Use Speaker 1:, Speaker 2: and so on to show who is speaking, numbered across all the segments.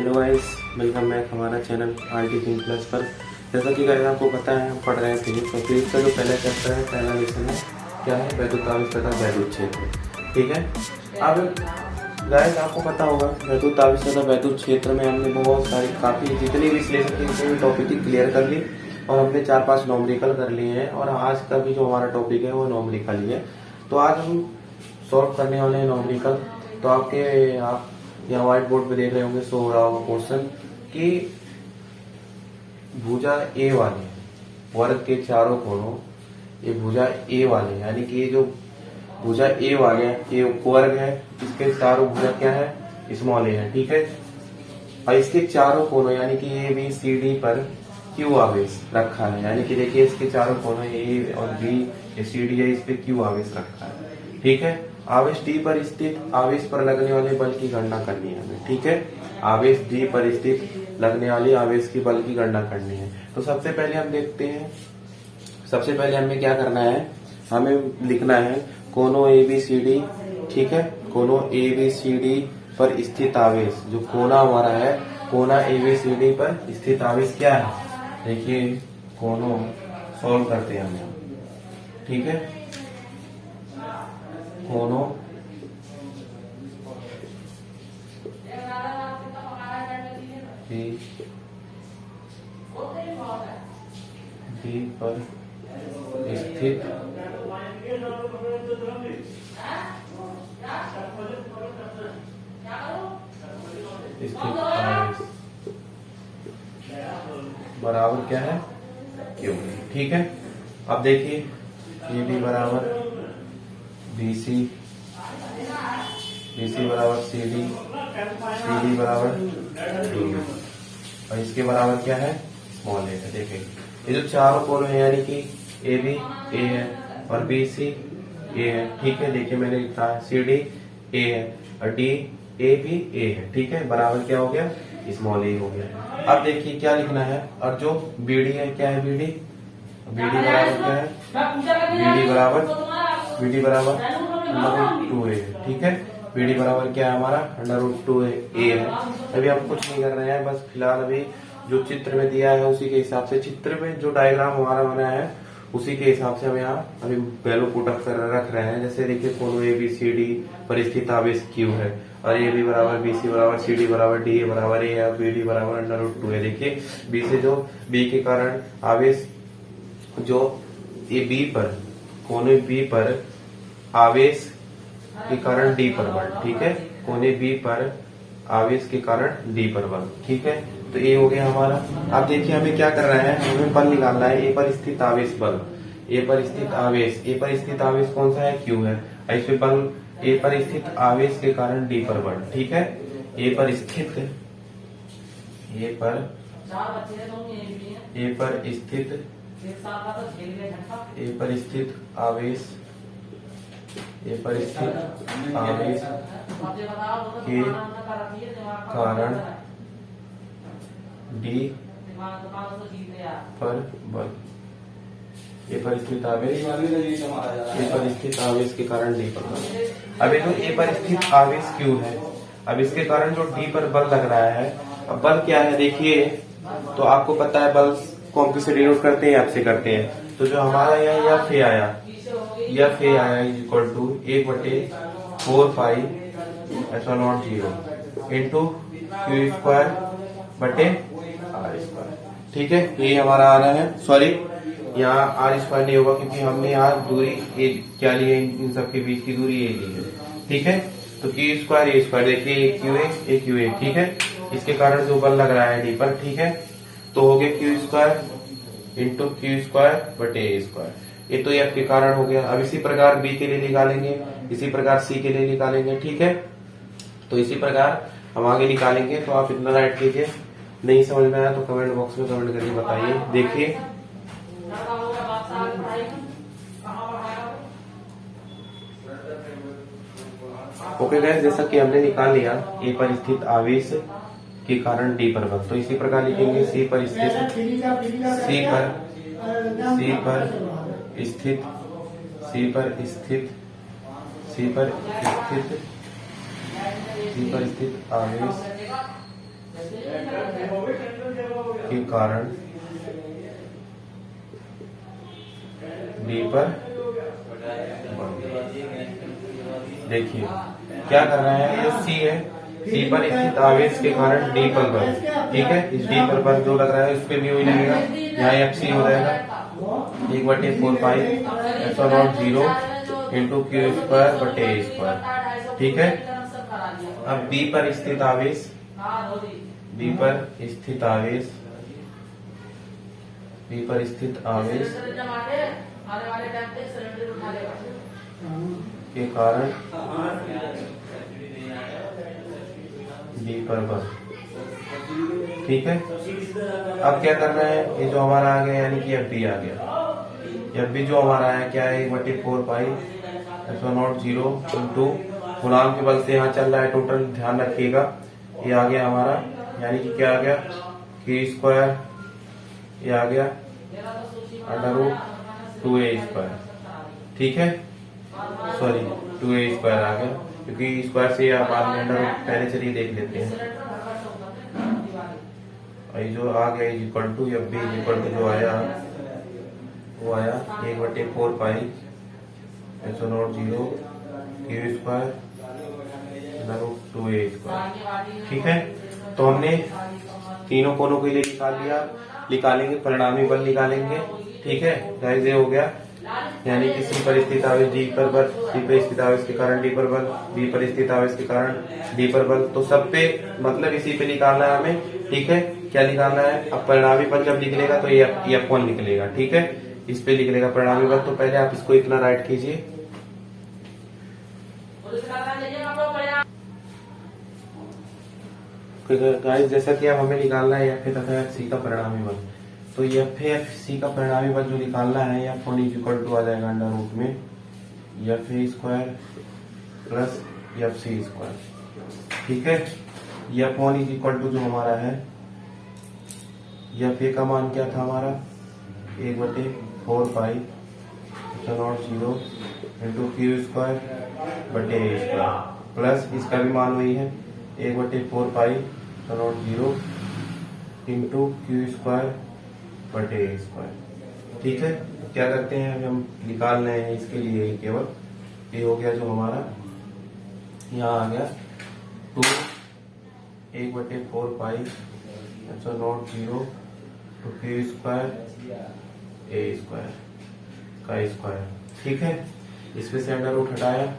Speaker 1: Hello guys, welcome back हमारा channel RT think plus पर। जैसा कि गाइस आपको पता है, हम पढ़ रहे हैं फिजिक्स। तो फिजिक्स का जो पहला चैप्टर है, पहला लेसन है, क्या है? वैद्युतावेश तथा वैद्युत क्षेत्र। ठीक है। अब गाइस आपको पता होगा, वैद्युतावेश तथा वैद्युत क्षेत्र में हमने बहुत सारी काफ़ी जितनी भी विश्लेषण की जितनी भी टॉपिक की क्लियर कर ली, और हमने 4-5 नॉमरिकल कर लिए हैं। और आज का भी जो हमारा टॉपिक है वो नॉमरिकल ही है। तो आज हम सॉल्व करने वाले हैं नॉमरिकल। तो आप यहाँ व्हाइट बोर्ड पे देख रहे होंगे, शो हो रहा होगा क्वेश्चन कि भुजा ए वाले वर्ग के चारों कोणों, ये भुजा ए वाले यानी कि ये जो भुजा ए वाले ये वर्ग है, इसके चारों भुजा क्या है? स्मॉल ए है। ठीक है। और इसके चारों कोणों यानी कि ए बी सी डी पर क्यू आवेश रखा है। यानी कि देखिए, इसके चारों कोणों ए और बी, ये सी डी है, इस पे क्यू आवेश रखा है। ठीक है। आवेश डी पर स्थित आवेश पर लगने वाले बल की गणना करनी है हमें। ठीक है। आवेश डी पर स्थित लगने वाले आवेश की बल की गणना करनी है। तो सबसे पहले हम देखते हैं, सबसे पहले हमें क्या करना है? हमें लिखना है कोनों ए बी सी डी। ठीक है। कोनों ए बी सी डी पर स्थित आवेश, जो कोना हमारा है, कोना ए बी सी डी पर स्थित आवेश क्या है? देखिए, कोनों सॉल्व करते हैं हम। ठीक है। कोनों डी पर स्थित आवेश बराबर क्या है? क्यू। ठीक है। अब देखिए, ये भी बराबर BC, BC बराबर CD, CD बराबर DB, और इसके बराबर क्या है? स्मॉल ए है। देखिए, ये जो चारों कोण है यानी कि AB A है और BC A है। ठीक है। देखिए, मैंने लिखा है CD A है और DA भी A है। ठीक है। बराबर क्या हो गया? स्मॉल ए हो गया। अब देखिए क्या लिखना है, और जो BD है, क्या है BD? BD बराबर क्या है? BD बराबर √2a। ठीक है। BD बराबर क्या है हमारा? √2a है। अभी हम कुछ नहीं कर रहे हैं, बस फिलहाल अभी जो चित्र में दिया है उसी के हिसाब से, चित्र में जो डायग्राम हमारा बना है उसी के हिसाब से हम यहाँ अभी वैल्यू पुट अप कर रख रहे हैं। जैसे देखिए, कोनों ए बी सी डी पर स्थित आवेश क्यू है, और ए बी बराबर बी सी बराबर सी डी बराबर डी ए बराबर ए है, बी डी बराबर √2 है। देखिए, बी से जो बी के कारण आवेश, जो ए बी पर, कोने बी पर आवेश के कारण डी पर बल। ठीक है। कोने बी पर आवेश के कारण डी पर बल। ठीक है। तो ये हो गया हमारा। अब देखिए, हमें क्या करना है? हमें बल निकालना है। ए पर स्थित आवेश बल, ए पर स्थित आवेश, ए पर स्थित आवेश कौन सा है? क्यू है। इस पे बल ए पर स्थित आवेश के कारण डी पर बल। ठीक है। ए पर स्थित, ए पर स्थित, ए पर स्थित आवेश, ए पर स्थित आवेश के कारण डी पर बल। ए पर स्थित आवेश, ए पर स्थित आवेश के कारण डी पर बल। अब ये जो ए पर स्थित आवेश क्यू है, अब इसके कारण जो डी पर बल लग रहा है, अब बल क्या है? देखिए, तो आपको पता है बल को हम किससे डिनोट करते हैं? एफ से करते हैं। तो जो हमारा यहाँ एफ ए आया, एफ ए आया equal to 1/4πε0 into Q square बटे आर स्क्वायर। ठीक है। ये हमारा आ रहा है, सॉरी यहाँ आर स्क्वायर नहीं होगा क्योंकि हमने यहाँ दूरी ए क्या ली है, इन सब के बीच की दूरी ए ली है। ठीक है। तो क्यू स्क्वायर ए स्क्वायर, देखिए ए क्यू ए। ठीक है। इसके कारण जो बल लग रहा है डी पर, ठीक है, तो हो गया Q square into Q square बटे ए स्क्वायर। ये तो एफ के कारण हो गया। अब इसी प्रकार बी के लिए निकालेंगे, इसी प्रकार सी के लिए निकालेंगे। ठीक है। तो इसी प्रकार हम आगे निकालेंगे। तो आप इतना राइट कीजिए। नहीं समझ में आया तो कमेंट बॉक्स में कमेंट करके बताइए। देखिए, ओके गाइस, जैसा कि हमने निकाल लिया ए पर स्थित आवेश के कारण डी पर बल, तो इसी प्रकार लिखेंगे सी पर स्थित, सी पर स्थित आवेश के कारण डी पर देखिए क्या कर रहे हैं, ये सी है, सी पर स्थित आवेश के कारण डी पर बल, ठीक है। इस डी पर बल जो लग रहा है उस पर भी वही लगेगा, यहाँ एफ सी हो जाएगा 1/4πε0 इंटू क्यू स्क्वायर बटे ए स्क्वायर, ठीक है। अब बी पर स्थित आवेश, बी पर स्थित आवेश, बी पर स्थित आवेश के कारण डी पर बल, ठीक है। अब क्या करना है, ये जो हमारा आ गया यानी कि एफ बी आ गया, एफ बी जो हमारा है क्या है 1/4πε0 इंटू गुणांक के बल से यहाँ चल रहा है टोटल, ध्यान रखिएगा। ये आ गया हमारा यानी कि क्या आ गया क्यू स्क्वायर, ये आ गया √2a², ठीक है। सॉरी 2a² आ गया, क्योंकि स्क्वायर से आप बाद में अंडर पहले चलिए देख लेते हैं। जो आ गया equal to F B equal to जो आया वो आया 1/4πε0 क्यू स्क्वायर √2a², ठीक है। तो हमने तीनों कोनों के लिए निकाल लिया, निकालेंगे परिणामी बल निकालेंगे, ठीक है गाइस। ये हो गया यानी कि सी पर स्थित आवेश डी पर बल, सी पर स्थित आवेश के कारण डी पर बल, बी पर स्थित आवेश के कारण डी पर बल, तो सब पे मतलब इसी पे निकालना है हमें, ठीक है। क्या निकालना है, अब परिणामी बल जब निकलेगा तो ये F1 निकलेगा, ठीक है। इस पे निकलेगा परिणामी बल, तो पहले आप इसको इतना राइट कीजिए, गाइस। जैसा कि अब हमें निकालना है F तथा FC का परिणामी बल, तो FC का परिणामी बल जो निकालना है F1 इक्वल टू आ जाएगा अंडर रूट में FA² प्लस FC², ठीक है। F1 इक्वल टू जो हमारा है FA का मान क्या था हमारा 1/4πε0 इंटू क्यू² बटे a² प्लस इसका भी मान वही है 1/4πε0 इंटू क्यू² बटे a², ठीक है। क्या करते हैं, अभी हम निकाल रहे हैं इसके लिए केवल, ये हो गया जो हमारा यहाँ आ गया 2 1/4πε0 टू क्यू² a² का स्क्वायर, ठीक है। इसमें से अंडर रूट हटाया,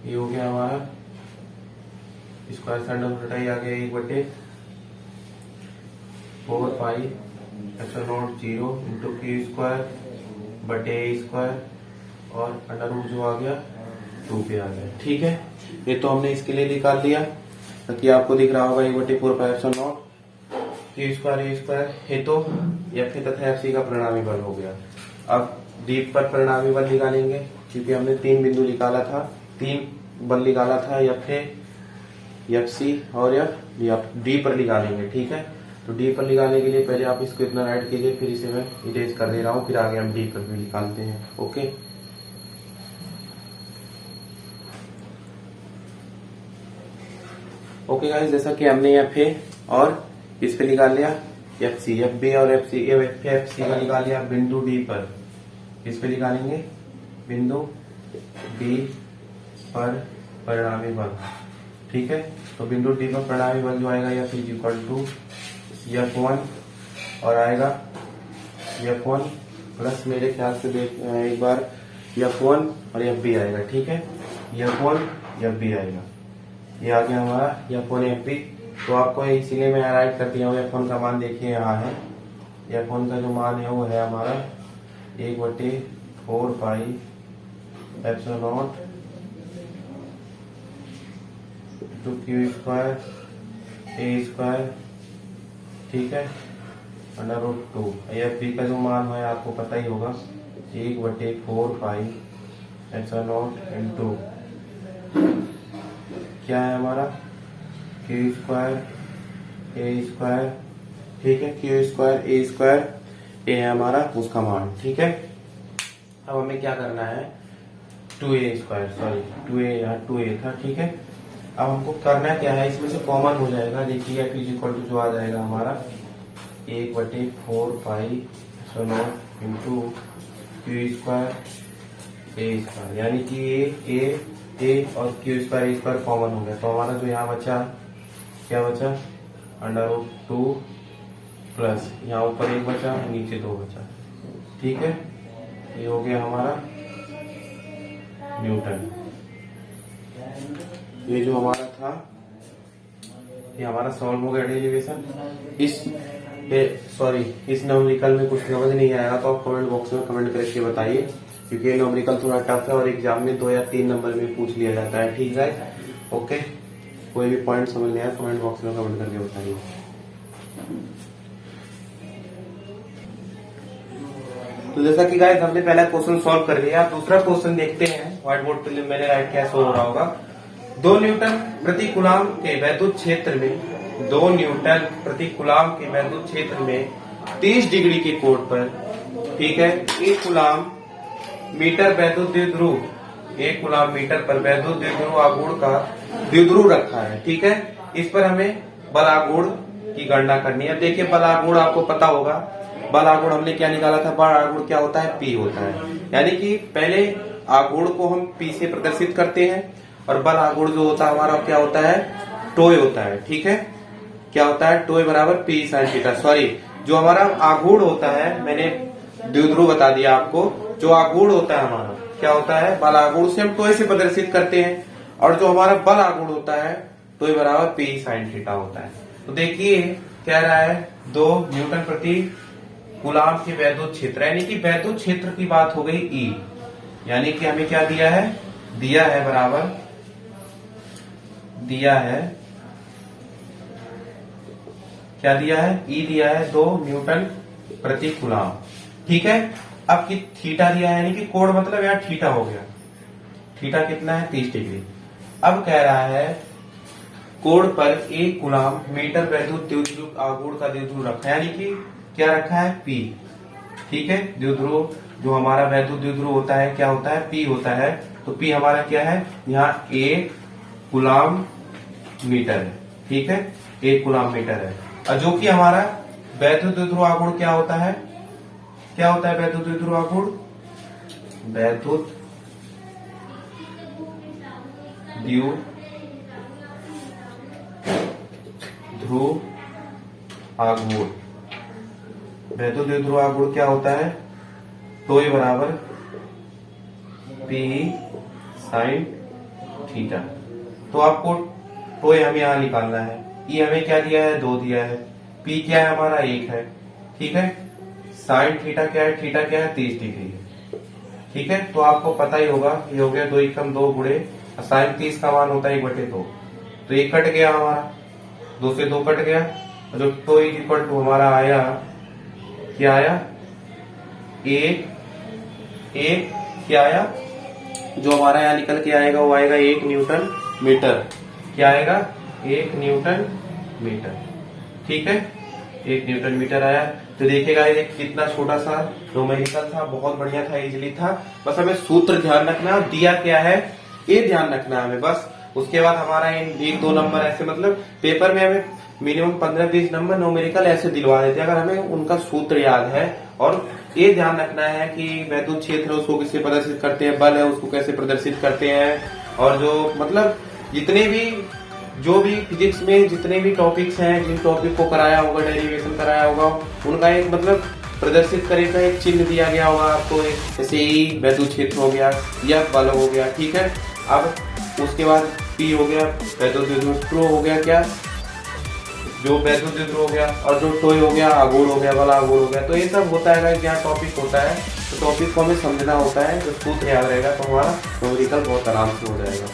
Speaker 1: ये हो गया हमारा स्क्वायर से अंडर रूट हटाई, आ गया 1/4πε0 इंटू क्यू² बटे a² और अंडर रूट जो आ गया 2 पे आ गया, ठीक है। ये तो हमने इसके लिए निकाल लिया, ताकि आपको दिख रहा होगा 1/4πε0 क्यू² a² है, तो F तथा FC का परिणामी बल हो गया। अब डी पर परिणामी बल निकालेंगे, क्योंकि हमने 3 बिंदु निकाला था, 3 बल निकाला था FA, FC और डी पर निकालेंगे, ठीक है। तो डी पर निकालने के लिए पहले आप इसको इतना राइट कीजिए, फिर इसे मैं इरेज कर दे रहा हूँ, फिर आगे हम डी पर भी निकालते हैं, ओके। ओके गाइस, जैसा कि हमने FA और इस पे निकाल लिया FC, FB और FC का निकाल लिया बिंदु डी पर, इस पे निकालेंगे बिंदु डी पर परिणामी बल, ठीक है। तो बिंदु डी पर परिणामी बल जो आएगा F इक्वल टू F1 और आएगा F1 प्लस, मेरे ख्याल से देख एक बार F1 और FB आएगा, ठीक है। F1 FB आएगा, ये आ गया हमारा F1 FB। तो आपको इसीलिए मैं राइट कर दिया हूँ, F1 का मान देखिए यहाँ है, F1 का जो मान है वो है हमारा 1/4πε0 टू क्यू² a², ठीक है, अंडर रूट 2। FB का जो मान है आपको पता ही होगा 1/4πε0 इंटू क्या है हमारा क्यू² a², ठीक है। क्यू² a² ये है हमारा उसका मान, ठीक है। अब हमें क्या करना है 2a² सॉरी 2a यहाँ 2a था, ठीक है। अब हमको करना क्या है, इसमें से कॉमन हो जाएगा। देखिए F इक्वल टू जो आ जाएगा हमारा 1/4 इंटू क्यू स्क्वायर ए स्क्वायर, यानी कि ए और क्यू स्क्वायर कॉमन हो गया। तो हमारा जो यहाँ बचा क्या बचा, √2 प्लस यहाँ ऊपर 1 बचा, नीचे 2 बचा। ठीक है, ये हो गया हमारा न्यूटन। ये जो हमारा था ये हमारा सॉल्व हो गया डेरिवेशन। इस न्यूमेरिकल में कुछ समझ नहीं आया तो आप कमेंट बॉक्स में कमेंट करके बताइए, क्योंकि ये न्यूमेरिकल थोड़ा टफ है और एग्जाम में 2 या 3 नंबर में पूछ लिया जाता है। ठीक है, ओके। कोई भी पॉइंट समझ नहीं आया कमेंट बॉक्स में कमेंट करके बताइए। तो जैसा कि गाइस हमने पहला क्वेश्चन सॉल्व कर लिया, दूसरा क्वेश्चन देखते हैं। व्हाइट बोर्ड पे मैंने राइट क्या शो हो रहा होगा। 2 न्यूटन प्रति कूलाम के वैद्युत क्षेत्र में 2 न्यूटन प्रति कूलाम के वैद्युत क्षेत्र में 30 डिग्री के कोण पर, ठीक है, 1 कूलाम मीटर वैद्युत द्विध्रुव, 1 कूलाम मीटर पर वैद्युत द्विध्रुव आघूर्ण का द्विध्रुव रखा है। ठीक है, इस पर हमें बल आघूर्ण की गणना करनी है। देखिए बल आघूर्ण आपको पता होगा, बल आघूर्ण हमने क्या निकाला था, बल आघूर्ण क्या होता है, P होता है। यानी कि पहले आघूर्ण को हम P से प्रदर्शित करते हैं और बल आघूर्ण जो होता है हमारा क्या होता है, टोय होता है। ठीक है, क्या होता है, टोय बराबर P sin थीटा। सॉरी, जो हमारा आघूर्ण होता है, मैंने द्विध्रुव बता दिया आपको, जो आघूर्ण होता है हमारा क्या होता है, बल आघूर्ण से हम टोय से प्रदर्शित करते हैं, और जो हमारा बल आघूर्ण होता है टोय बराबर P sin थीटा होता है। तो देखिए कह रहा है 2 न्यूटन प्रति कूलाम के वैद्युत क्षेत्र, यानी कि वैद्युत क्षेत्र की बात हो गई E, यानी कि हमें क्या दिया है, दिया है बराबर, दिया है क्या दिया है, E दिया है 2 न्यूटन प्रति कूलाम। ठीक है, अब की थीटा दिया है, यानी कि कोण मतलब यहाँ थीटा हो गया, थीटा कितना है 30 डिग्री। अब कह रहा है कोण पर 1 कूलाम मीटर वैद्युत द्विध्रुव आघूर्ण का द्विध्रुव रखा है, यानी कि क्या रखा है, P। ठीक है, द्विध्रुव जो हमारा वैद्युत द्विध्रुव होता है क्या होता है, P होता है। तो P हमारा क्या है, यहाँ 1 कूलाम मीटर है। ठीक है, 1 कूलाम मीटर है। और जो कि हमारा वैद्युत द्विध्रुव आघूर्ण क्या होता है, क्या होता है वैद्युत द्विध्रुव आघूर्ण, वैद्युत द्विध्रुव आघूर्ण, वैद्युत द्विध्रुव आघूर्ण क्या होता है, टोय बराबर P sin थीटा। तो आपको टोय हमें यहाँ निकालना है। E हमें क्या दिया है, 2 दिया है, P क्या है हमारा 1 है। ठीक है, साइन थीटा क्या है, थीटा क्या है 30 डिग्री है। ठीक है, तो आपको पता ही होगा, ये हो गया 2 एकम 2 गुणे साइन 30 का मान होता है 1/2, तो 1 कट गया हमारा, 2 से 2 कट गया, जो टोय इक्वल टू हमारा आया, क्या आया, 1 क्या आया, जो हमारा यहाँ निकल के आएगा वो आएगा 1 न्यूटन मीटर। क्या आएगा, 1 न्यूटन मीटर। ठीक है, 1 न्यूटन मीटर आया। तो देखिएगा ये कितना छोटा सा न्यूमेरिकल था, बहुत बढ़िया था, इजीली था। बस हमें सूत्र ध्यान रखना, दिया क्या है ये ध्यान रखना है हमें बस। उसके बाद हमारा इन 1-2 नंबर ऐसे, मतलब पेपर में हमें मिनिमम 15-20 नंबर न्यूमेरिकल ऐसे दिलवा देते हैं, अगर हमें उनका सूत्र याद है। और ये ध्यान रखना है कि वैद्युत क्षेत्र है उसको कैसे प्रदर्शित करते हैं, बल है उसको कैसे प्रदर्शित करते हैं, और जो मतलब जितने भी जो भी फिजिक्स में जितने भी टॉपिक्स हैं, जिन टॉपिक को कराया होगा, डेरिवेशन कराया होगा, उनका एक मतलब प्रदर्शित करेगा एक चिन्ह दिया गया होगा आपको, एक जैसे ई वैद्युत क्षेत्र हो गया या बल हो गया। ठीक है, अब उसके बाद P हो गया वैद्युत द्विध्रुव हो गया, क्या जो वैद्युत द्विध्रुव हो गया, और जो टोय हो गया आघूर्ण हो गया, बल आघूर्ण हो गया। तो ये सब होता है यहाँ टॉपिक होता है, तो टॉपिक को हमें समझना होता है, जो सूत्र याद रहेगा तो हमारा न्यूमेरिकल बहुत आराम से हो जाएगा।